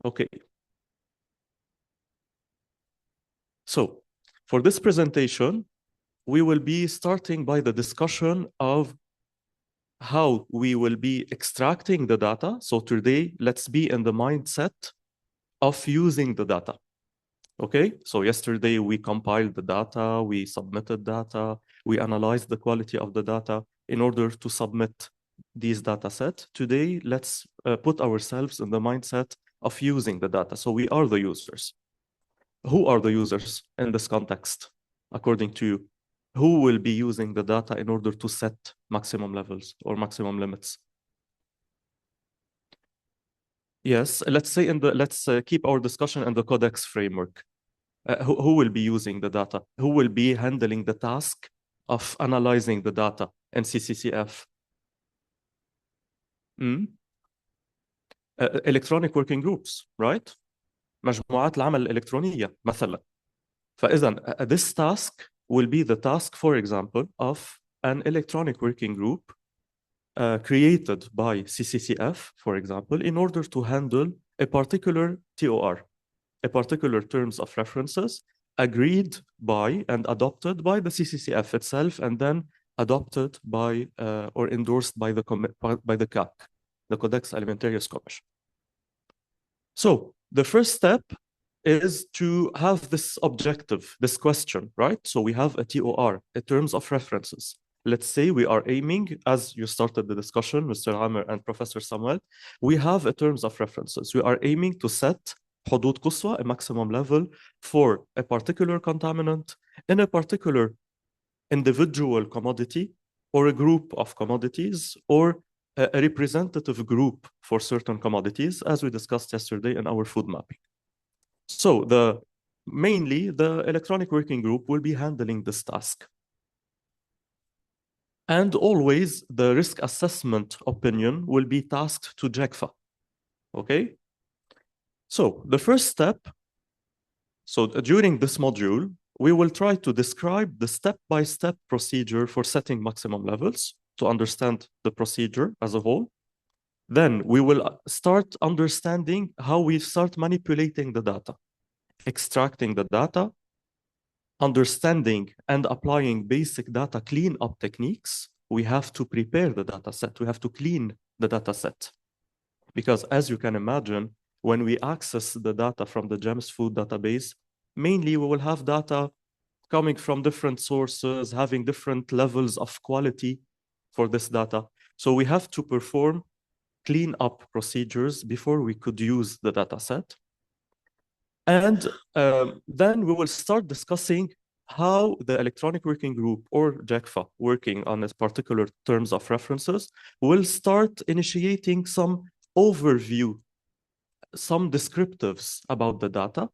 Okay. So for this presentation, we will be starting by the discussion of how we will be extracting the data. So today, let's be in the mindset of using the data. Okay, so yesterday we compiled the data, we submitted data, we analyzed the quality of the data in order to submit these data set. Today, let's put ourselves in the mindset of using the data. So we are the users. Who are the users in this context, according to you? Who will be using the data in order to set maximum levels or maximum limits? Yes, let's say let's keep our discussion in the Codex framework. Who will be using the data? Who will be handling the task of analyzing the data in CCCF? Electronic working groups, right? مجموعات العمل الإلكترونية مثلا. فإذا this task will be the task, for example, of an electronic working group created by CCCF, for example, in order to handle a particular TOR, a particular terms of references agreed by and adopted by the CCCF itself, and then adopted by or endorsed by the CAC, the Codex Alimentarius Commission. So the first step is to have this objective, this question, right? So we have a TOR, a terms of references. Let's say we are aiming, as you started the discussion, Mr. Amer and Professor Samuel, we have a terms of references. We are aiming to set حدود قصوى, a maximum level for a particular contaminant in a particular individual commodity or a group of commodities or a representative group for certain commodities, as we discussed yesterday in our food mapping. So mainly the electronic working group will be handling this task. And always the risk assessment opinion will be tasked to JECFA. Okay? So the first step, so during this module, we will try to describe the step-by-step procedure for setting maximum levels to understand the procedure as a whole. Then we will start understanding how we start manipulating the data, extracting the data, understanding and applying basic data cleanup techniques. We have to prepare the data set. We have to clean the data set. Because as you can imagine, when we access the data from the GEMS food database, mainly we will have data coming from different sources, having different levels of quality for this data. So we have to perform cleanup procedures before we could use the data set. And then we will start discussing how the electronic working group or JECFA working on this particular terms of references will start initiating some overview, some descriptives about the data.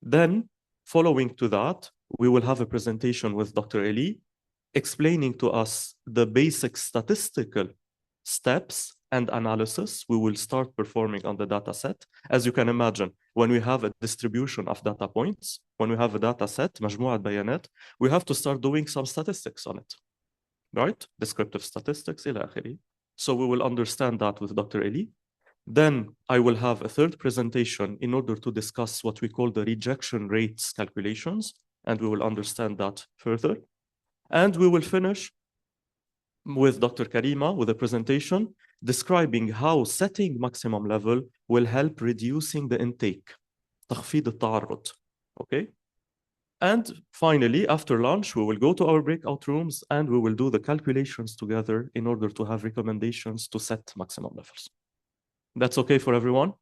Then following to that, we will have a presentation with Dr. Eli explaining to us the basic statistical steps and analysis we will start performing on the data set. As you can imagine, when we have a distribution of data points, when we have a data set, مجموعة بيانات, we have to start doing some statistics on it, right? Descriptive statistics, إلى آخره. So we will understand that with Dr. Eli. Then I will have a third presentation in order to discuss what we call the rejection rates calculations, and we will understand that further. And we will finish with Dr. Karima with a presentation describing how setting maximum level will help reducing the intake, تخفيض التعرض. Okay? And finally, after lunch, we will go to our breakout rooms and we will do the calculations together in order to have recommendations to set maximum levels. That's okay for everyone?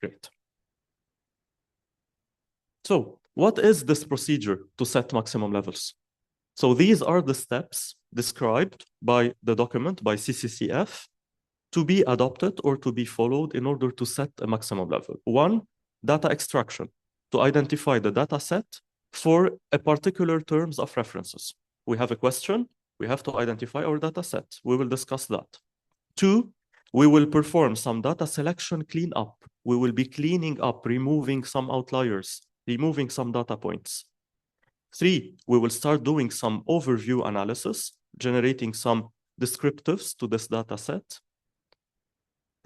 Great. So what is this procedure to set maximum levels? So these are the steps described by the document, by CCCF, to be adopted or to be followed in order to set a maximum level. One, data extraction, to identify the data set for a particular terms of references. We have a question, we have to identify our data set. We will discuss that. Two, we will perform some data selection cleanup. We will be cleaning up, removing some outliers, removing some data points. Three, we will start doing some overview analysis, generating some descriptives to this data set.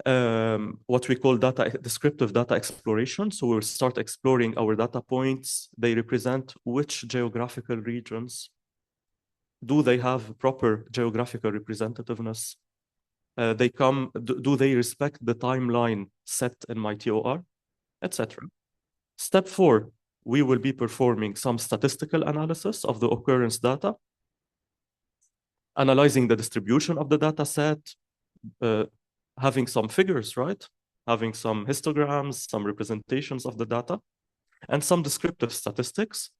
what we call descriptive data exploration. So we'll start exploring our data points. They represent which geographical regions. Do they have proper geographical representativeness? Do they respect the timeline set in my TOR, etc. Step 4, we will be performing some statistical analysis of the occurrence data, analyzing the distribution of the data set, having some figures, right? Having some histograms, some representations of the data, and some descriptive statistics.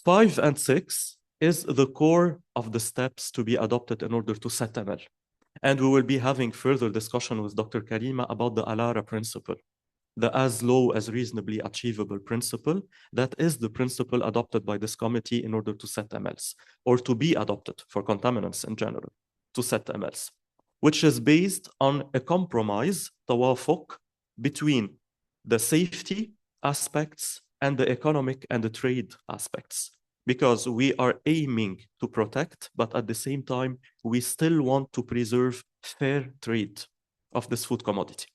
5 and 6 is the core of the steps to be adopted in order to set ML. And we will be having further discussion with Dr. Karima about the ALARA principle, the as low as reasonably achievable principle. That is the principle adopted by this committee in order to set MLs, or to be adopted for contaminants in general, to set MLs, which is based on a compromise, توافق, between the safety aspects and the economic and the trade aspects. Because we are aiming to protect, but at the same time, we still want to preserve fair trade of this food commodity.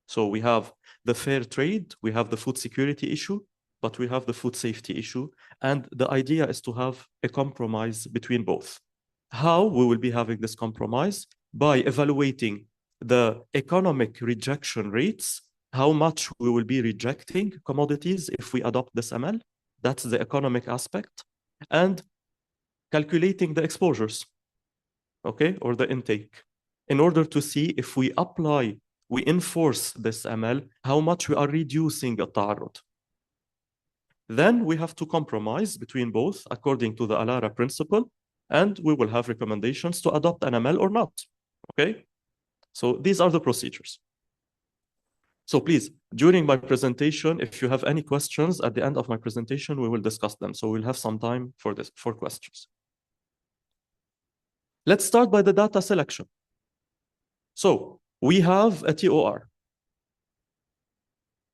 So we have the fair trade, we have the food security issue, but we have the food safety issue. And the idea is to have a compromise between both. How we will be having this compromise? By evaluating the economic rejection rates, how much we will be rejecting commodities if we adopt this ML. That's the economic aspect. And calculating the exposures, okay, or the intake, in order to see if we enforce this ML, how much we are reducing التعرض. Then we have to compromise between both according to the ALARA principle, and we will have recommendations to adopt an ML or not, okay? So these are the procedures. So please, during my presentation, if you have any questions at the end of my presentation, we will discuss them. So we'll have some time for questions. Let's start by the data selection. So we have a TOR.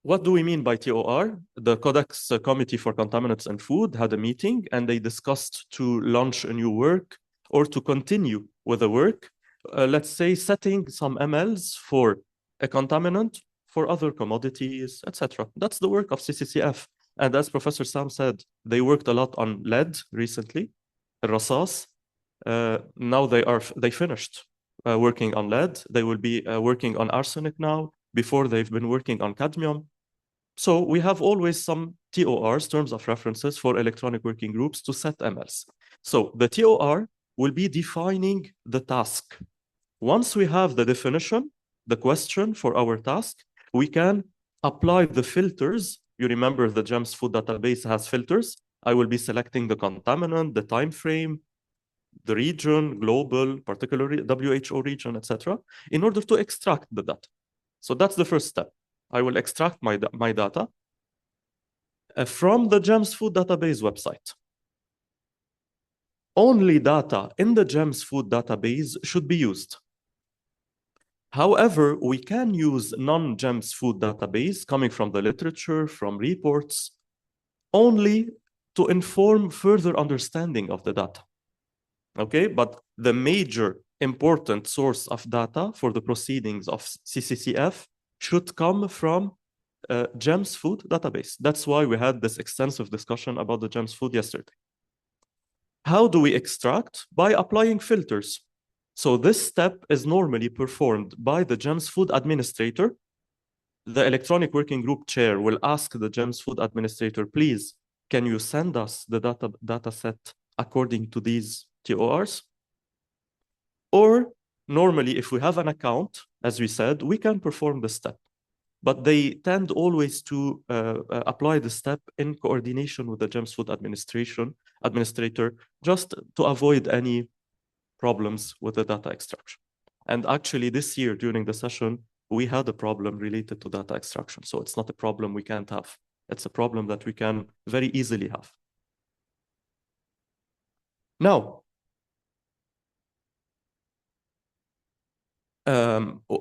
What do we mean by TOR? The Codex Committee for Contaminants and Food had a meeting, and they discussed to launch a new work or to continue with the work. Let's say setting some MLs for a contaminant, for other commodities, etc. That's the work of CCCF. And as Professor Sam said, they worked a lot on lead recently, الرصاص. Now they finished working on lead. They will be working on arsenic now. Before, they've been working on cadmium. So we have always some TORs, terms of references, for electronic working groups to set MLs. So the TOR will be defining the task. Once we have the definition, the question for our task, we can apply the filters. You remember the GEMS food database has filters. I will be selecting the contaminant, the time frame, the region, global, particularly WHO region, etc., in order to extract the data. So that's the first step. I will extract my data from the GEMS food database website. Only data in the GEMS food database should be used. However, we can use non-GEMS food database coming from the literature, from reports, only to inform further understanding of the data. Okay, but the major important source of data for the proceedings of CCCF should come from GEMS food database. That's why we had this extensive discussion about the GEMS food yesterday. How do we extract? By applying filters. So this step is normally performed by the GEMS food administrator. The electronic working group chair will ask the GEMS food administrator, please, can you send us the data set according to these TORs? Or normally, if we have an account, as we said, we can perform the step. But they tend always to apply the step in coordination with the GEMS food administrator, just to avoid any problems with the data extraction. And actually, this year during the session, we had a problem related to data extraction. So it's not a problem we can't have. It's a problem that we can very easily have. Now,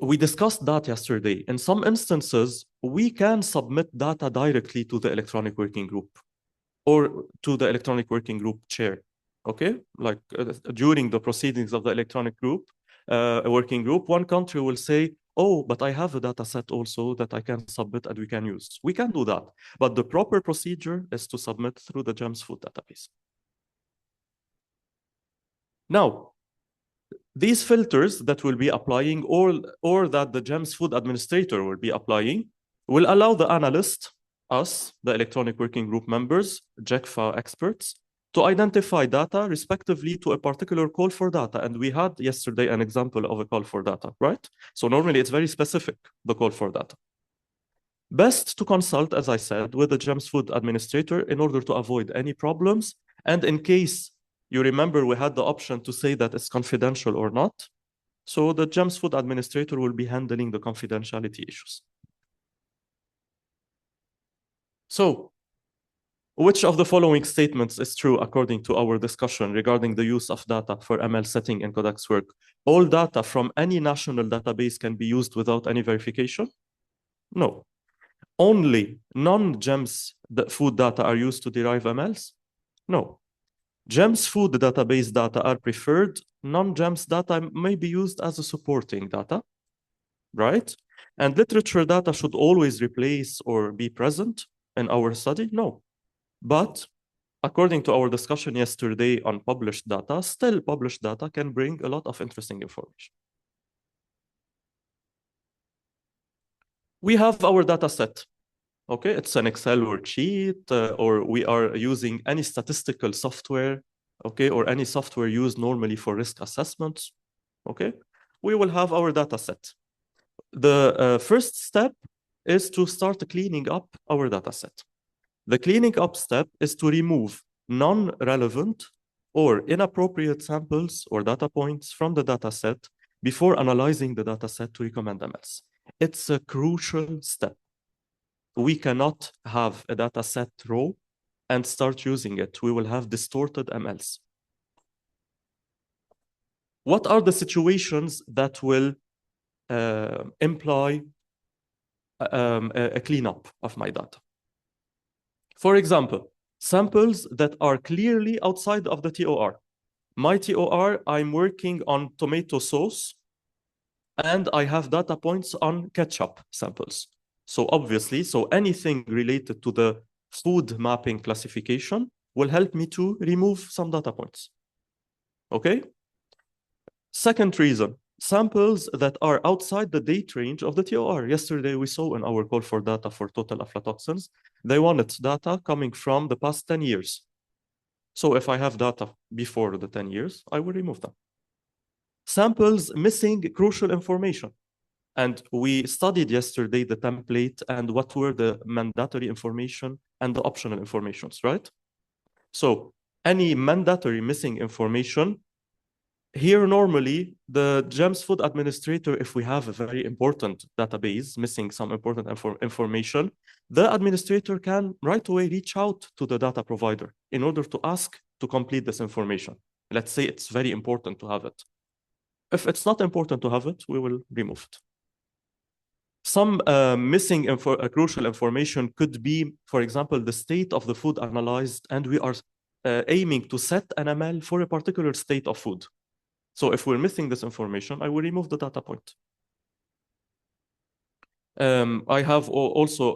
we discussed that yesterday. In some instances, we can submit data directly to the electronic working group or to the electronic working group chair. Okay, like during the proceedings of the electronic group, working group, one country will say, oh, but I have a data set also that I can submit and we can use. We can do that. But the proper procedure is to submit through the GEMS food database. Now, these filters that we'll be applying or that the GEMS food administrator will be applying will allow the analyst, us, the electronic working group members, JECFA experts, to identify data respectively to a particular call for data. And we had yesterday an example of a call for data, right? So normally it's very specific, the call for data. Best to consult, as I said, with the GEMS food administrator in order to avoid any problems. And in case you remember, we had the option to say that it's confidential or not. So the GEMS food administrator will be handling the confidentiality issues. So which of the following statements is true according to our discussion regarding the use of data for ML setting in Kodak's work? All data from any national database can be used without any verification? No. Only non-GEMS food data are used to derive MLs? No. GEMS food database data are preferred. Non-GEMS data may be used as a supporting data, right? And literature data should always replace or be present in our study? No. But according to our discussion yesterday on published data, still published data can bring a lot of interesting information. We have our data set. Okay, it's an Excel worksheet, or we are using any statistical software, okay, or any software used normally for risk assessments, okay? We will have our data set. The first step is to start cleaning up our data set. The cleaning up step is to remove non-relevant or inappropriate samples or data points from the data set before analyzing the data set to recommend MLs. It's a crucial step. We cannot have a data set raw and start using it. We will have distorted MLs. What are the situations that will imply a cleanup of my data? For example, samples that are clearly outside of the TOR. My TOR, I'm working on tomato sauce, and I have data points on ketchup samples. So obviously, anything related to the food mapping classification will help me to remove some data points. Okay? Second reason, samples that are outside the date range of the TOR. Yesterday, we saw in our call for data for total aflatoxins, they wanted data coming from the past 10 years. So if I have data before the 10 years, I will remove them. Samples missing crucial information. And we studied yesterday the template and what were the mandatory information and the optional informations, right? So any mandatory missing information, here normally the GEMS food administrator, if we have a very important database missing some important information, the administrator can right away reach out to the data provider in order to ask to complete this information. Let's say it's very important to have it. If it's not important to have it, we will remove it. Some missing crucial information could be, for example, the state of the food analyzed, and we are aiming to set an ML for a particular state of food. So if we're missing this information, I will remove the data point. I have also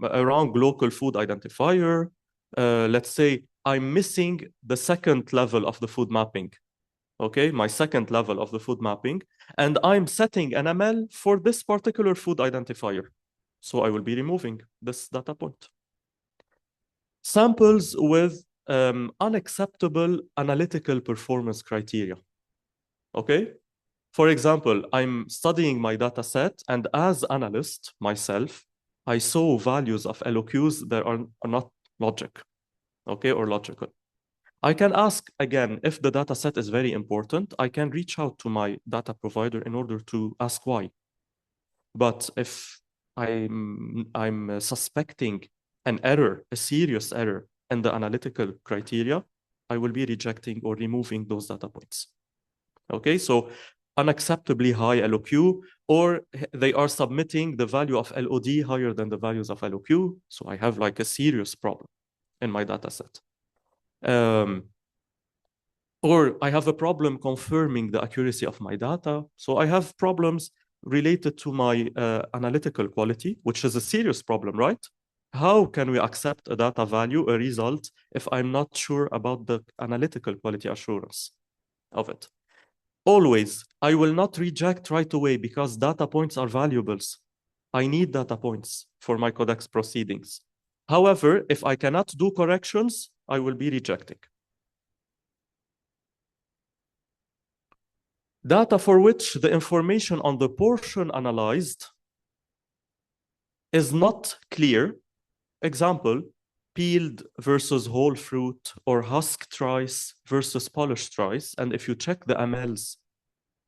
a wrong local food identifier. Let's say I'm missing the second level of the food mapping. Okay, my second level of the food mapping, and I'm setting an ML for this particular food identifier. So I will be removing this data point. Samples with unacceptable analytical performance criteria. Okay, for example, I'm studying my data set, and as analyst myself, I saw values of LOQs that are not logic, okay, or logical. I can ask again, if the data set is very important, I can reach out to my data provider in order to ask why. But if I'm suspecting an error, a serious error in the analytical criteria, I will be rejecting or removing those data points. Okay, so unacceptably high LOQ, or they are submitting the value of LOD higher than the values of LOQ. So I have like a serious problem in my data set. Or I have a problem confirming the accuracy of my data. So I have problems related to my analytical quality, which is a serious problem, right? How can we accept a data value, a result, if I'm not sure about the analytical quality assurance of it? Always, I will not reject right away because data points are valuables. I need data points for my Codex proceedings. However, if I cannot do corrections, I will be rejecting. Data for which the information on the portion analyzed is not clear. Example, peeled versus whole fruit or husked rice versus polished rice. And if you check the MLs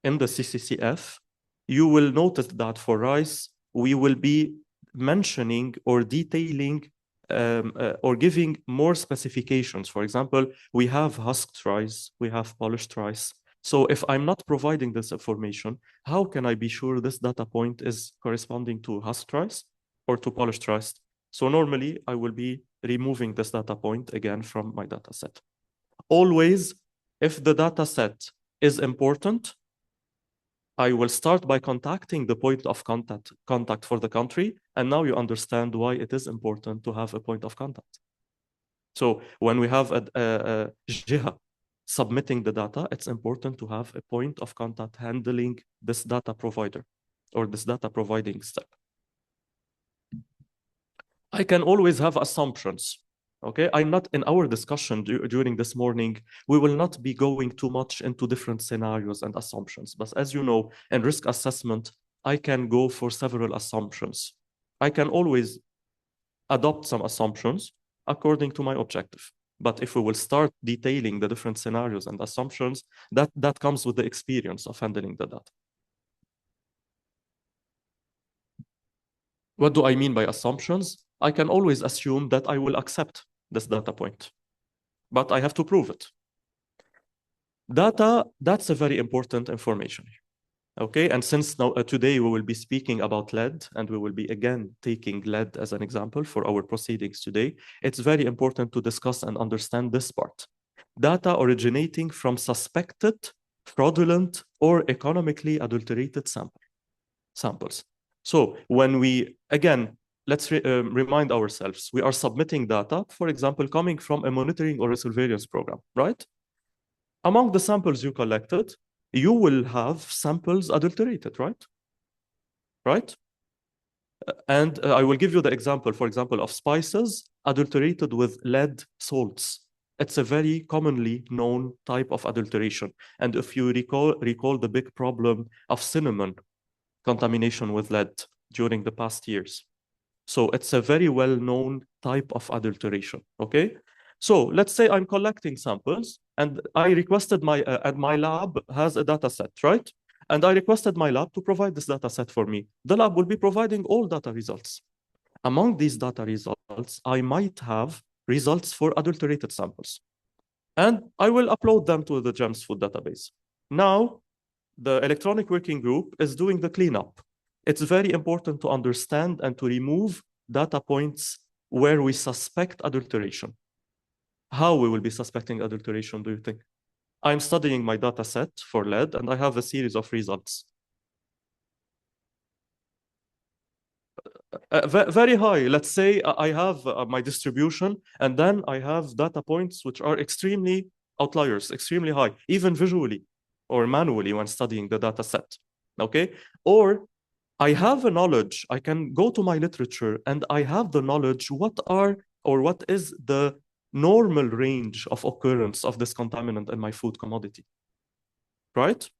in the CCCF, you will notice that for rice, we will be mentioning or detailing or giving more specifications. For example, we have husked rice, we have polished rice. So if I'm not providing this information, how can I be sure this data point is corresponding to husked rice or to polished rice? So normally I will be removing this data point again from my data set. Always, if the data set is important, I will start by contacting the point of contact for the country. And now you understand why it is important to have a point of contact. So when we have a JIHA submitting the data, it's important to have a point of contact handling this data provider or this data providing step. I can always have assumptions. Okay, I'm not in our discussion during this morning. We will not be going too much into different scenarios and assumptions. But as you know, in risk assessment, I can go for several assumptions. I can always adopt some assumptions according to my objective. But if we will start detailing the different scenarios and assumptions, that comes with the experience of handling the data. What do I mean by assumptions? I can always assume that I will accept this data point, but I have to prove it. Data, that's a very important information. Okay, and since now today we will be speaking about lead, and we will be again taking lead as an example for our proceedings today, it's very important to discuss and understand this part. Data originating from suspected, fraudulent, or economically adulterated samples. So when we, again, let's remind ourselves, we are submitting data, for example, coming from a monitoring or a surveillance program, right? Among the samples you collected, you will have samples adulterated, right? Right? And I will give you the example, for example, of spices adulterated with lead salts. It's a very commonly known type of adulteration. And if you recall the big problem of cinnamon contamination with lead during the past years. So it's a very well-known type of adulteration, okay? So let's say I'm collecting samples and I requested and my lab has a data set, right? And I requested my lab to provide this data set for me. The lab will be providing all data results. Among these data results, I might have results for adulterated samples. And I will upload them to the GEMS food database. Now, the electronic working group is doing the cleanup. It's very important to understand and to remove data points where we suspect adulteration. How we will be suspecting adulteration, do you think? I'm studying my data set for lead, and I have a series of results. Very high. Let's say I have my distribution, and then I have data points which are extremely outliers, extremely high, even visually or manually when studying the data set, okay? Or I have a knowledge, I can go to my literature and I have the knowledge what is the normal range of occurrence of this contaminant in my food commodity, right?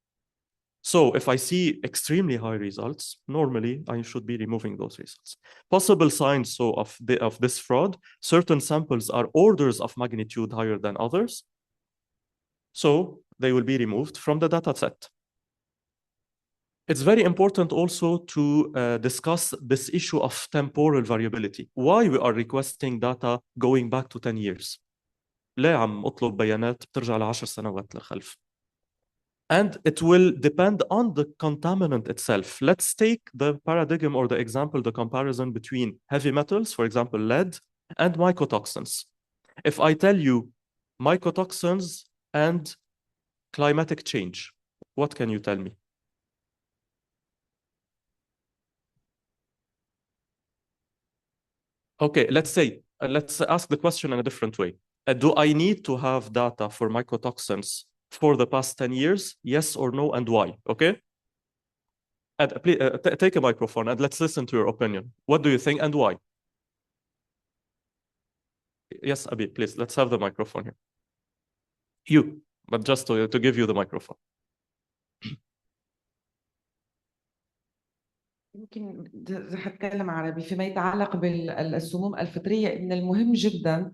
So if I see extremely high results, normally I should be removing those results. Possible signs of this fraud, certain samples are orders of magnitude higher than others. So they will be removed from the data set. It's very important also to discuss this issue of temporal variability. Why we are requesting data going back to 10 years? ليه عم أطلب بيانات بترجع ل10 سنوات للخلف؟ And it will depend on the contaminant itself. Let's take the paradigm or the example, the comparison between heavy metals, for example, lead, and mycotoxins. If I tell you mycotoxins and climatic change, what can you tell me? Okay, let's say, let's ask the question in a different way. Do I need to have data for mycotoxins for the past 10 years? Yes or no, and why? Okay? And please take a microphone and let's listen to your opinion. What do you think and why? Yes, Abi, please, let's have the microphone here. You, but just to give you the microphone. يمكن رح اتكلم عربي فيما يتعلق بالسموم الفطريه. من المهم جدا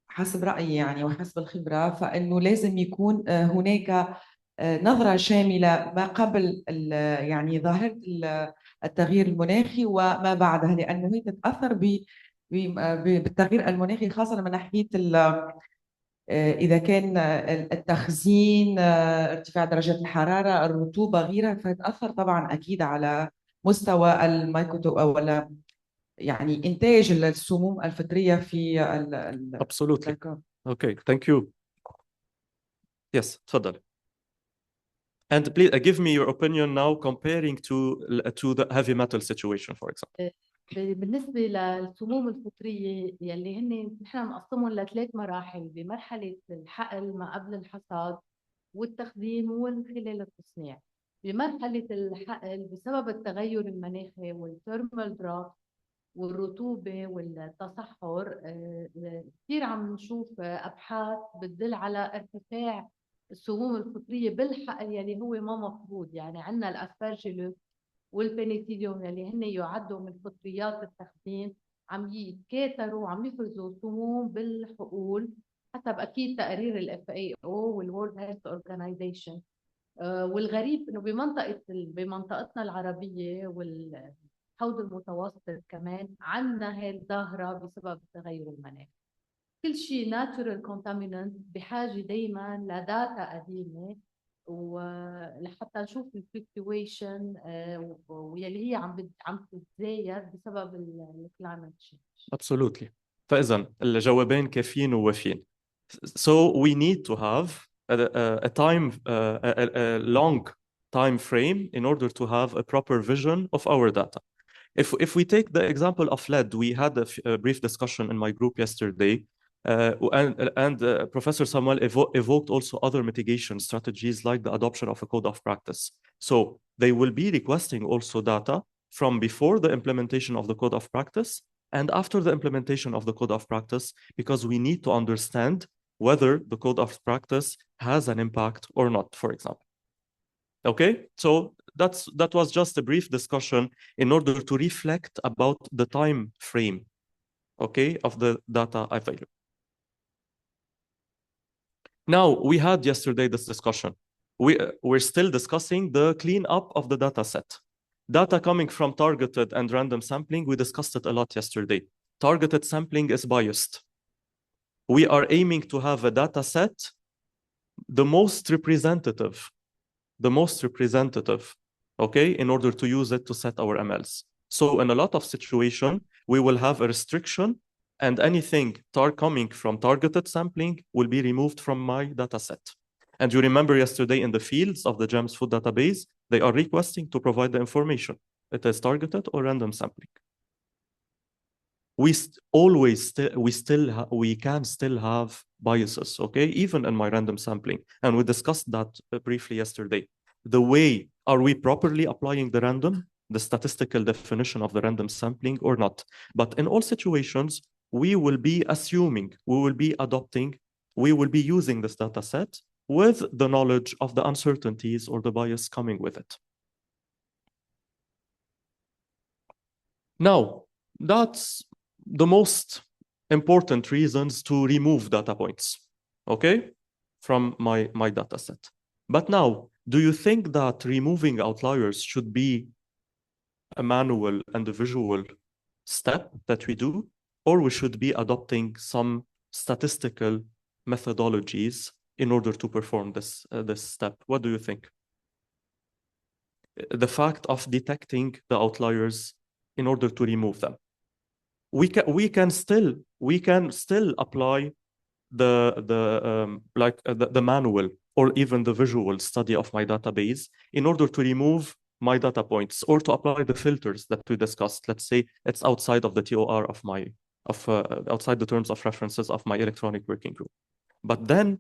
حسب رايي يعني وحسب الخبره فانه لازم يكون هناك نظره شامله ما قبل يعني ظاهره التغيير المناخي وما بعدها، لانه هي تتاثر بالتغيير المناخي خاصه من ناحيه إذا كان التخزين، ارتفاع درجات الحرارة، الرطوبة، غيرها، فتأثر طبعا أكيد على مستوى الميكروتو أو يعني إنتاج السموم الفطرية في Absolutely. الكون. Okay, thank you. Yes, تفضل. And please give me your opinion now comparing to the heavy metal situation, for example. بالنسبة للسموم الفطرية يلي نحن مقسمهم لثلاث مراحل، بمرحلة الحقل ما قبل الحصاد والتخزين وخلال التصنيع. بمرحلة الحقل بسبب التغير المناخي والثيرمال دروب والرطوبة والتصحر كثير عم نشوف أبحاث بتدل على ارتفاع السموم الفطرية بالحقل يلي هو ما مفروض. يعني عندنا الأسبرجيلوس والبنيسيليوم اللي هن يعدوا من فطريات التخزين عم يتكاثروا وعم يفرزوا سموم بالحقول حسب اكيد تقارير الاف اي او والورلد هيلث اورجانيزيشن. والغريب انه بمنطقتنا العربيه والحوض المتوسط كمان عندنا هاي الظاهره بسبب التغير المناخي. كل شيء ناتشورال كونتامينانت بحاجه دائما لداتا قديمه ولحتى نشوف الفلكتويشن واللي هي عم تتزايد بسبب الكلايمت تشينج. Absolutely. فإذا الجوابين كافيين ووافيين. So we need to have a long time frame in order to have a proper vision of our data. If we take the example of lead, we had a brief discussion in my group yesterday, and Professor Samuel evoked also other mitigation strategies like the adoption of a code of practice. So they will be requesting also data from before the implementation of the code of practice and after the implementation of the code of practice, because we need to understand whether the code of practice has an impact or not, for example. Okay, so that was just a brief discussion in order to reflect about the time frame, okay, of the data available. Now, we had yesterday this discussion. We're still discussing the cleanup of the data set. Data coming from targeted and random sampling, we discussed it a lot yesterday. Targeted sampling is biased. We are aiming to have a data set, the most representative, okay, in order to use it to set our MLs. So in a lot of situations, we will have a restriction and anything coming from targeted sampling will be removed from my data set. And you remember yesterday in the fields of the GEMS food database, they are requesting to provide the information. It is targeted or random sampling. We can still have biases, okay, even in my random sampling. And we discussed that briefly yesterday. The way, are we properly applying the random, the statistical definition of the random sampling or not? But in all situations, we will be assuming, we will be adopting, we will be using this data set with the knowledge of the uncertainties or the bias coming with it. Now, that's the most important reasons to remove data points, okay, from my data set. But now, do you think that removing outliers should be a manual and a visual step that we do, or we should be adopting some statistical methodologies in order to perform this step? What do you think? The fact of detecting the outliers in order to remove them. We can still apply the manual or even the visual study of my database in order to remove my data points or to apply the filters that we discussed. Let's say it's outside of the TOR of of outside the terms of references of my electronic working group. But then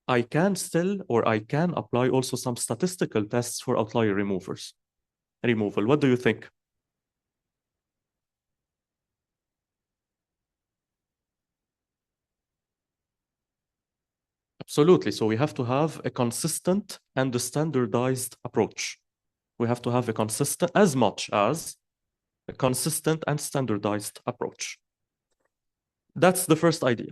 I can still, or I can apply also some statistical tests for outlier removal. What do you think? Absolutely. So we have to have a consistent and a standardized approach. We have to have a consistent, as much as a consistent and standardized approach. That's the first idea.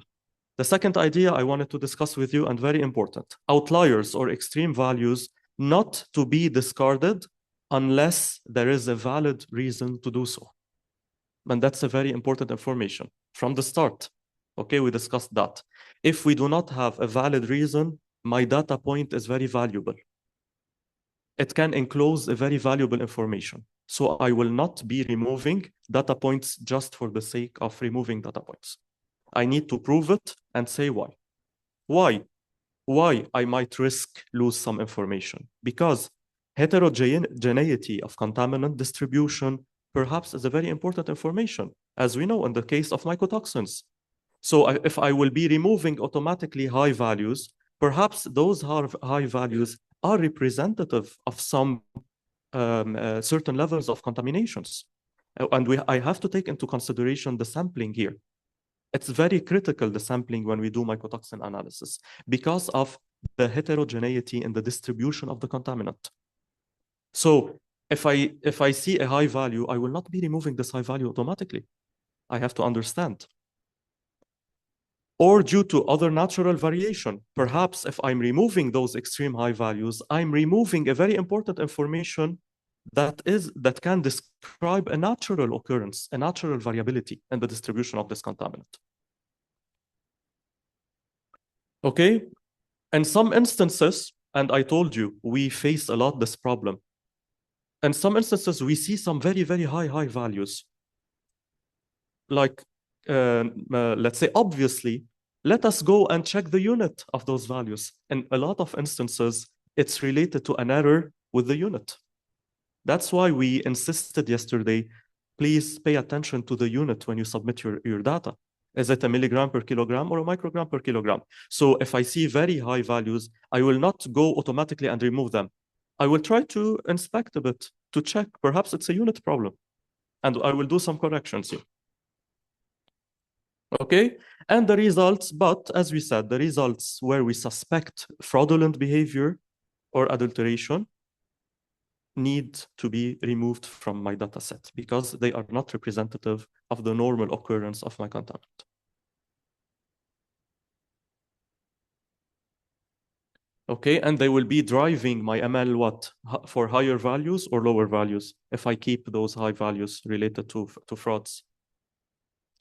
The second idea I wanted to discuss with you, and very important, outliers or extreme values not to be discarded unless there is a valid reason to do so. And that's a very important information from the start. Okay, we discussed that. If we do not have a valid reason, my data point is very valuable. It can enclose a very valuable information. So I will not be removing data points just for the sake of removing data points. I need to prove it and say why. Why I might risk lose some information? Because heterogeneity of contaminant distribution perhaps is a very important information, as we know in the case of mycotoxins. So if I will be removing automatically high values, perhaps those high values are representative of some certain levels of contaminations. And I have to take into consideration the sampling here. It's very critical, the sampling, when we do mycotoxin analysis, because of the heterogeneity in the distribution of the contaminant. So if I see a high value, I will not be removing this high value automatically. I have to understand. Or due to other natural variation, perhaps if I'm removing those extreme high values, I'm removing a very important information that can describe a natural occurrence, a natural variability in the distribution of this contaminant. Okay, in some instances, and I told you, we face a lot this problem. In some instances, we see some very, very high values. Like, let's say, obviously, let us go and check the unit of those values. In a lot of instances, it's related to an error with the unit. That's why we insisted yesterday, please pay attention to the unit when you submit your data. Is it a milligram per kilogram or a microgram per kilogram? So if I see very high values, I will not go automatically and remove them. I will try to inspect a bit to check, perhaps it's a unit problem. And I will do some corrections here. Okay, and the results, but as we said, the results where we suspect fraudulent behavior or adulteration need to be removed from my data set because they are not representative of the normal occurrence of my contaminant. Okay, and they will be driving my ML what? For higher values or lower values if I keep those high values related to frauds?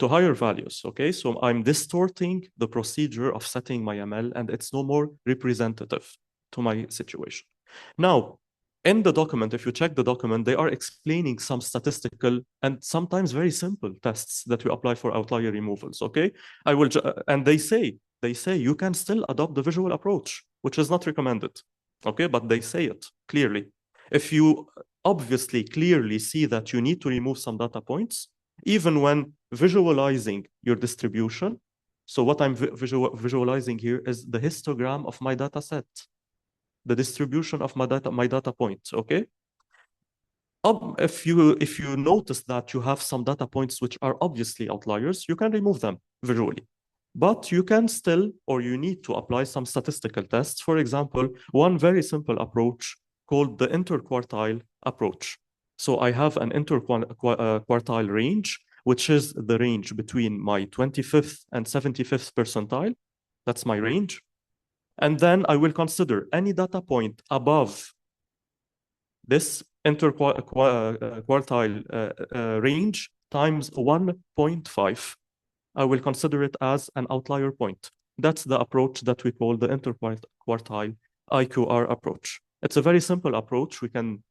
To higher values, okay? So I'm distorting the procedure of setting my ML and it's no more representative to my situation. Now, in the document, if you check the document, they are explaining some statistical and sometimes very simple tests that we apply for outlier removals, okay? And they say you can still adopt the visual approach, which is not recommended, okay? But they say it clearly. If you obviously clearly see that you need to remove some data points, even when visualizing your distribution. So what I'm visualizing here is the histogram of my data set, the distribution of my data points, okay? If you notice that you have some data points which are obviously outliers, you can remove them visually. But you can still, or you need to apply some statistical tests. For example, one very simple approach called the interquartile approach. So I have an interquartile range, which is the range between my 25th and 75th percentile. That's my range. And then I will consider any data point above this interquartile range times 1.5. I will consider it as an outlier point. That's the approach that we call the interquartile IQR approach. It's a very simple approach. We can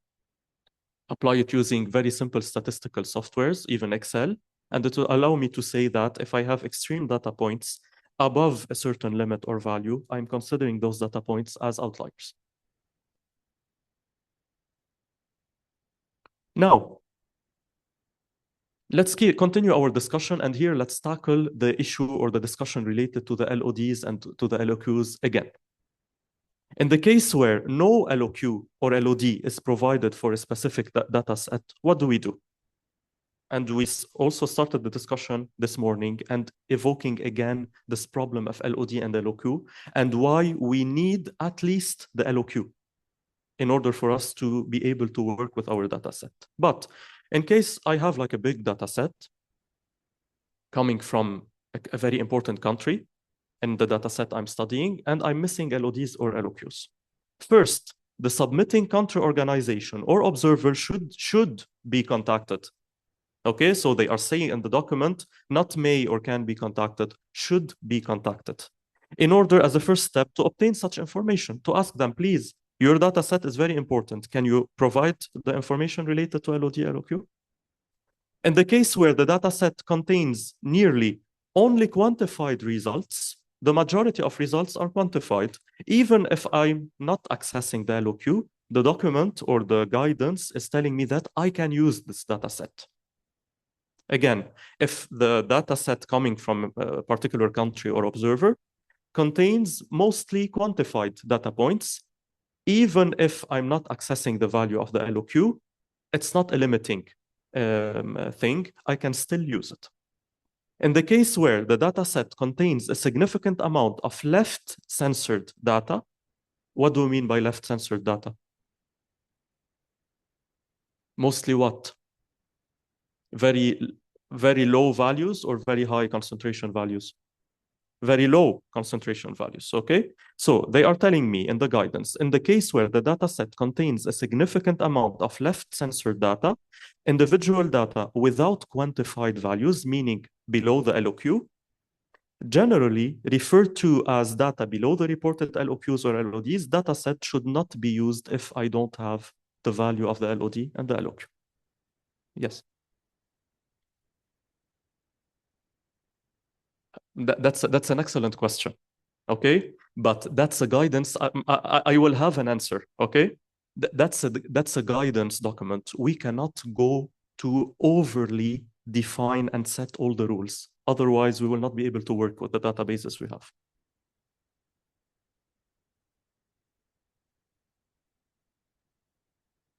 apply it using very simple statistical softwares, even Excel, and it will allow me to say that if I have extreme data points above a certain limit or value, I'm considering those data points as outliers. Now, Let's continue our discussion, and here let's tackle the issue or the discussion related to the LODs and to the LOQs again. In the case where no LOQ or LOD is provided for a specific data set, what do we do? And we also started the discussion this morning and evoking again this problem of LOD and LOQ and why we need at least the LOQ in order for us to be able to work with our data set. But in case I have like a big data set coming from a very important country in the data set I'm studying, and I'm missing LODs or LOQs. First, the submitting country organization or observer should be contacted. Okay, so they are saying in the document, not may or can be contacted, should be contacted. In order, as a first step, to obtain such information, to ask them, please, your data set is very important. Can you provide the information related to LOD, LOQ? In the case where the data set contains nearly only quantified results, the majority of results are quantified. Even if I'm not accessing the LOQ, the document or the guidance is telling me that I can use this data set. Again, if the data set coming from a particular country or observer contains mostly quantified data points, even if I'm not accessing the value of the LOQ, it's not a limiting thing. I can still use it. In the case where the data set contains a significant amount of left censored data, what do we mean by left censored data? Mostly what? Very low values or very high concentration values? Very low concentration values, okay? So they are telling me in the guidance, in the case where the data set contains a significant amount of left censored data, individual data without quantified values, meaning below the LOQ, generally referred to as data below the reported LOQs or LODs, data set should not be used if I don't have the value of the LOD and the LOQ. Yes. That's an excellent question, okay? But that's a guidance. I will have an answer, okay? That's a guidance document. We cannot go to overly define and set all the rules. Otherwise, we will not be able to work with the databases we have.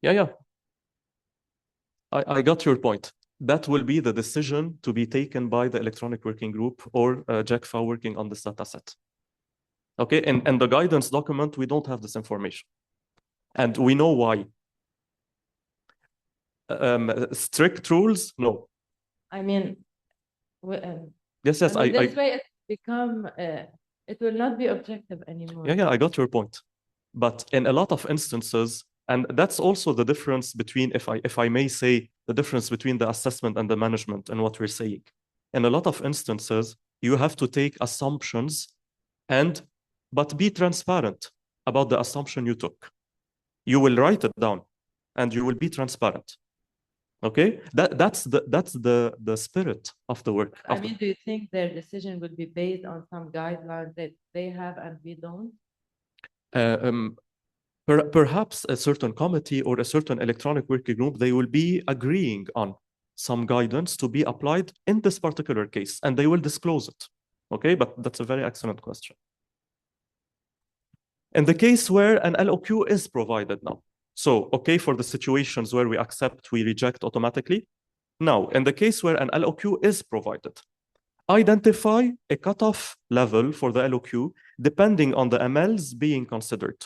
Yeah. I got your point. That will be the decision to be taken by the electronic working group or JECFA working on this data set. Okay, and the guidance document, we don't have this information. And we know why. Strict rules, no. I mean, yes, this way it become, it will not be objective anymore. Yeah, I got your point. But in a lot of instances, and that's also the difference between, if I may say, the difference between the assessment and the management and what we're saying. In a lot of instances, you have to take assumptions but be transparent about the assumption you took. You will write it down and you will be transparent. Okay, that's the spirit of the work. I mean, do you think their decision would be based on some guidelines that they have and we don't? Perhaps a certain committee or a certain electronic working group, they will be agreeing on some guidance to be applied in this particular case, and they will disclose it. Okay, but that's a very excellent question. In the case where an LOQ is provided now, so, okay, for the situations where we accept, we reject automatically. Now, in the case where an LOQ is provided, identify a cutoff level for the LOQ depending on the MLs being considered.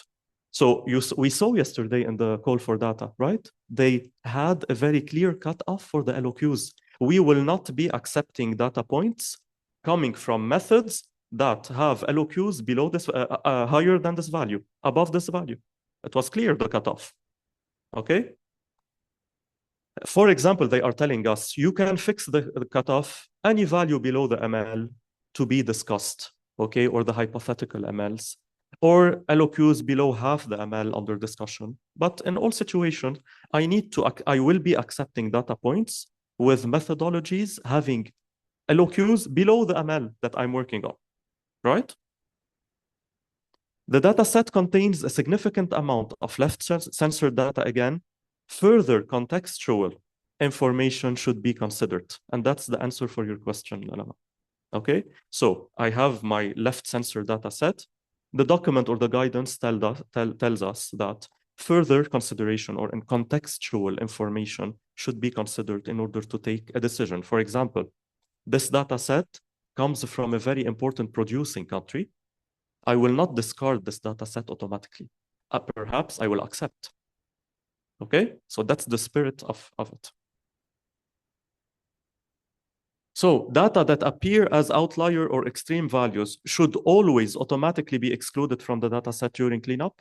So we saw yesterday in the call for data, right? They had a very clear cutoff for the LOQs. We will not be accepting data points coming from methods that have LOQs below this, higher than this value, above this value. It was clear, the cutoff. Okay? For example, they are telling us you can fix the cutoff, any value below the ML to be discussed, okay, or the hypothetical MLs, or LOQs below half the ML under discussion. But in all situations, I will be accepting data points with methodologies having LOQs below the ML that I'm working on, right? The data set contains a significant amount of left censored data again, further contextual information should be considered? And that's the answer for your question, Alama. Okay, so I have my left sensor data set. The document or the guidance tells us that further consideration or contextual information should be considered in order to take a decision. For example, this data set comes from a very important producing country. I will not discard this data set automatically. Perhaps I will accept. Okay, so that's the spirit of it. So data that appear as outlier or extreme values should always automatically be excluded from the data set during cleanup?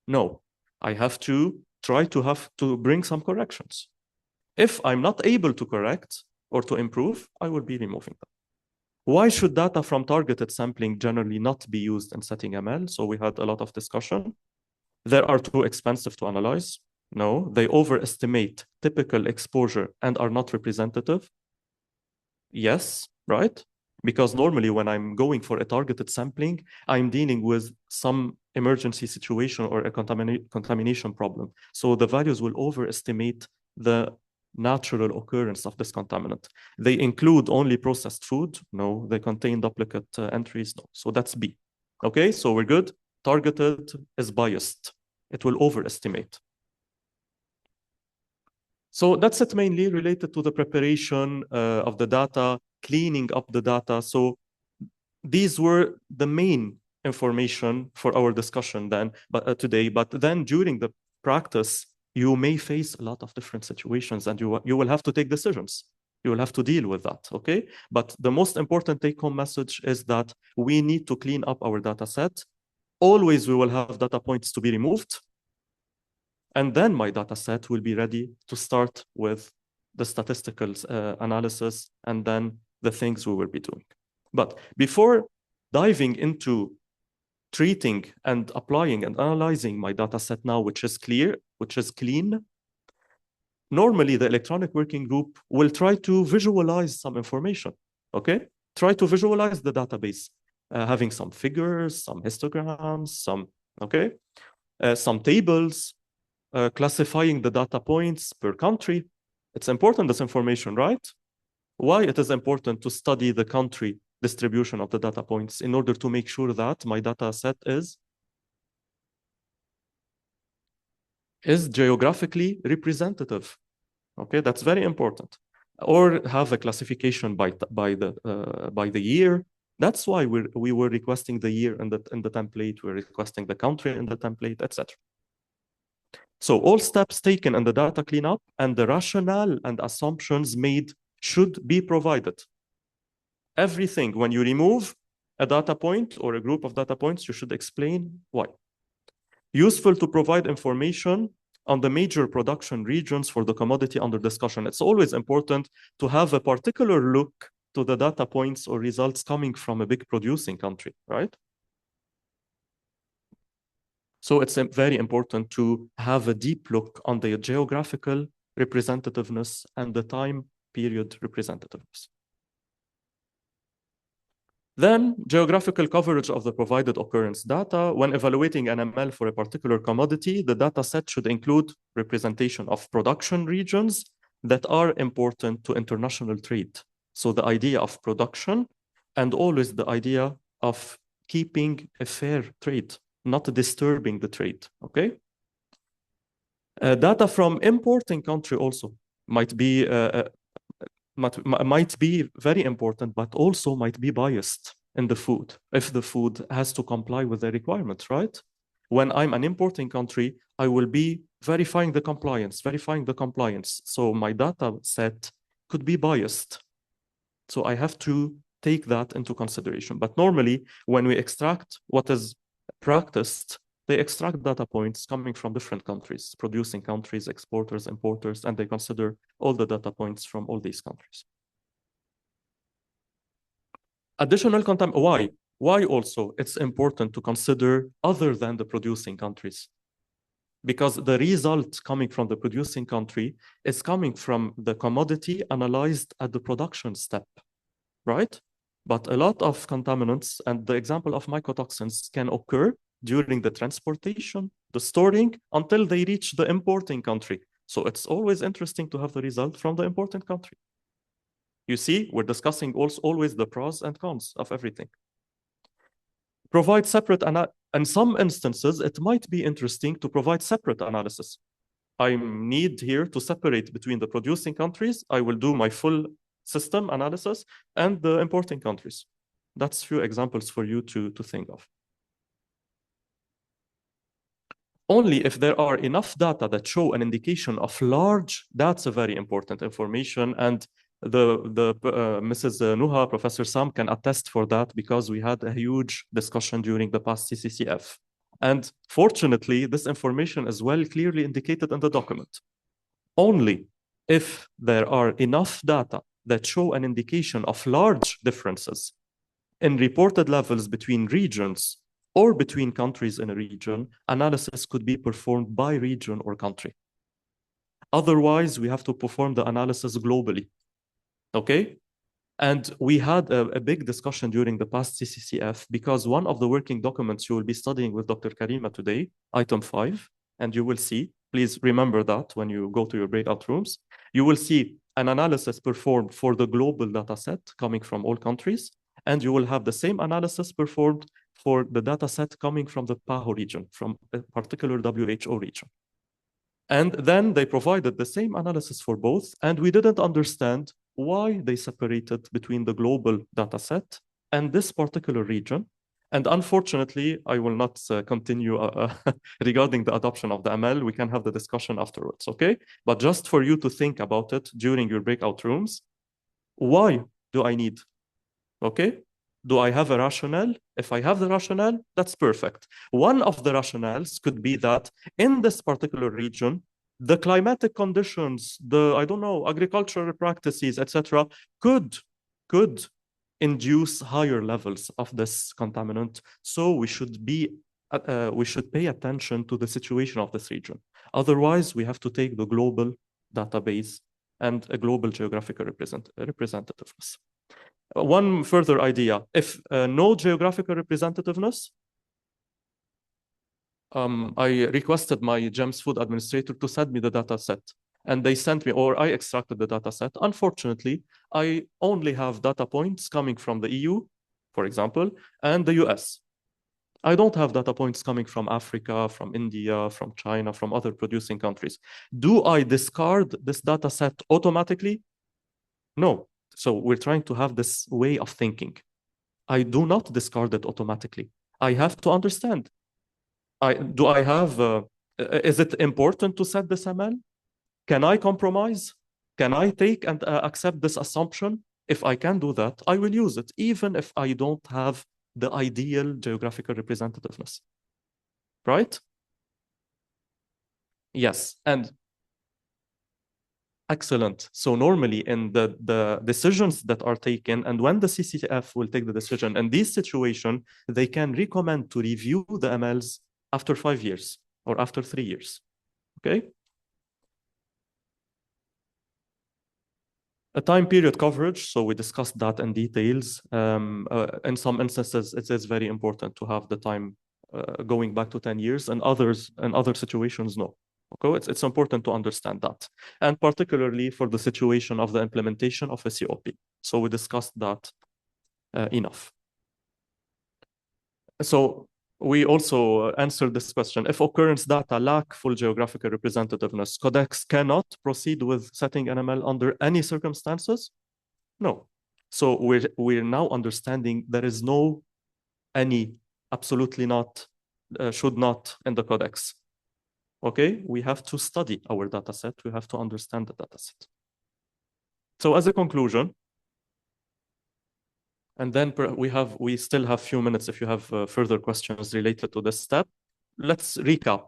No, I have to try to bring some corrections. If I'm not able to correct or to improve, I will be removing them. Why should data from targeted sampling generally not be used in setting ML? So we had a lot of discussion. They are too expensive to analyze. No, they overestimate typical exposure and are not representative. Yes, right? Because normally when I'm going for a targeted sampling, I'm dealing with some emergency situation or a contamination problem. So the values will overestimate the natural occurrence of this contaminant. They include only processed food? No. They contain duplicate entries? No. So that's B. Okay, so we're good. Targeted is biased. It will overestimate. So that's it mainly related to the preparation of the data, cleaning up the data. So these were the main information for our discussion then, today. But then during the practice, you may face a lot of different situations and you will have to take decisions. You will have to deal with that, okay? But the most important take-home message is that we need to clean up our data set. Always we will have data points to be removed. And then my data set will be ready to start with the statistical analysis and then the things we will be doing. But before diving into treating and applying and analyzing my data set now, which is clear, which is clean, normally the electronic working group will try to visualize some information, okay? Try to visualize the database, having some figures, some histograms, some tables, classifying the data points per country. It's important, this information, right? Why it is important to study the country distribution of the data points in order to make sure that my data set is geographically representative. Okay, that's very important. Or have a classification by the year. That's why we were requesting the year in the template. We're requesting the country in the template, etc. So all steps taken in the data cleanup and the rationale and assumptions made should be provided. Everything, when you remove a data point or a group of data points, you should explain why. Useful to provide information on the major production regions for the commodity under discussion. It's always important to have a particular look to the data points or results coming from a big producing country, right? So it's very important to have a deep look on the geographical representativeness and the time period representativeness. Then, geographical coverage of the provided occurrence data. When evaluating an ML for a particular commodity, the data set should include representation of production regions that are important to international trade. So the idea of production and always the idea of keeping a fair trade, not disturbing the trade, okay? Data from importing country also might be very important, but also might be biased in the food, if the food has to comply with the requirements, right? When I'm an importing country, I will be verifying the compliance. So my data set could be biased. So I have to take that into consideration. But normally, when we extract what is practiced, they extract data points coming from different countries, producing countries, exporters, importers, and they consider all the data points from all these countries. Additional content, why? Why also it's important to consider other than the producing countries? Because the result coming from the producing country is coming from the commodity analyzed at the production step, right? But a lot of contaminants, and the example of mycotoxins, can occur during the transportation, the storing, until they reach the importing country. So it's always interesting to have the result from the important country. You see, we're discussing also always the pros and cons of everything. Provide separate, in some instances, it might be interesting to provide separate analysis. I need here to separate between the producing countries. I will do my full system analysis and the importing countries. That's few examples for you to think of. Only if there are enough data that show an indication of large, that's a very important information. And Mrs. Nuha, Professor Sam can attest for that because we had a huge discussion during the past CCCF. And fortunately, this information is well clearly indicated in the document. Only if there are enough data that show an indication of large differences in reported levels between regions or between countries in a region, analysis could be performed by region or country. Otherwise, we have to perform the analysis globally, okay? And we had a big discussion during the past CCCF because one of the working documents you will be studying with Dr. Karima today, item 5, and you will see, please remember that when you go to your breakout rooms, you will see an analysis performed for the global data set coming from all countries, and you will have the same analysis performed for the data set coming from the PAHO region, from a particular WHO region. And then they provided the same analysis for both, and we didn't understand why they separated between the global data set and this particular region. And unfortunately, I will not continue regarding the adoption of the ML. We can have the discussion afterwards, okay? But just for you to think about it during your breakout rooms, why do I need, okay? Do I have a rationale? If I have the rationale, that's perfect. One of the rationales could be that in this particular region, the climatic conditions, I don't know, agricultural practices, etc., could induce higher levels of this contaminant. So we should pay attention to the situation of this region. Otherwise, we have to take the global database and a global geographical representativeness. One further idea, if no geographical representativeness, I requested my GEMS food administrator to send me the data set, and they sent me, or I extracted the data set. Unfortunately, I only have data points coming from the EU, for example, and the US. I don't have data points coming from Africa, from India, from China, from other producing countries. Do I discard this data set automatically? No. So we're trying to have this way of thinking. I do not discard it automatically. I have to understand. Is it important to set this ML? Can I compromise? Can I take and accept this assumption? If I can do that, I will use it, even if I don't have the ideal geographical representativeness, right? Yes, and excellent. So normally in the decisions that are taken, and when the CCF will take the decision, in this situation, they can recommend to review the MLs after 5 years or after 3 years, okay? A time period coverage, so we discussed that in details. In some instances, it is very important to have the time going back to 10 years, and in other situations, no. Okay, it's important to understand that. And particularly for the situation of the implementation of a COP. So we discussed that enough. So we also answered this question. If occurrence data lack full geographical representativeness, Codex cannot proceed with setting NML under any circumstances? No. So we're now understanding there is no any, absolutely not, should not in the Codex. Okay, we have to study our data set. We have to understand the data set. So as a conclusion, and then we still have a few minutes if you have further questions related to this step. Let's recap.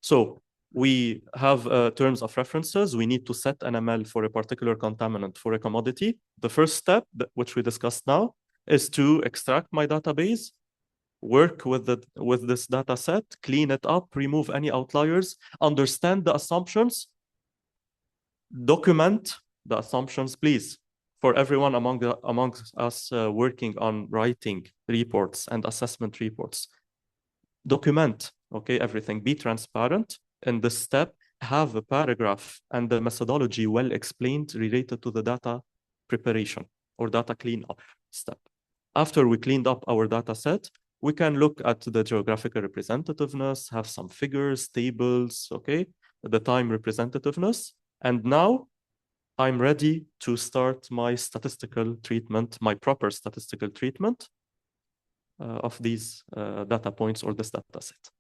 So we have terms of references. We need to set an ML for a particular contaminant for a commodity. The first step, which we discussed now, is to extract my database, work with this data set, clean it up, remove any outliers, understand the assumptions, document the assumptions, please. For everyone amongst us working on writing reports and assessment reports, document, okay, everything. Be transparent in this step. have a paragraph and the methodology well explained related to the data preparation or data cleanup step. After we cleaned up our data set, we can look at the geographical representativeness, have some figures, tables, okay, the time representativeness. And now I'm ready to start my statistical treatment, my proper statistical treatment of these data points or this data set.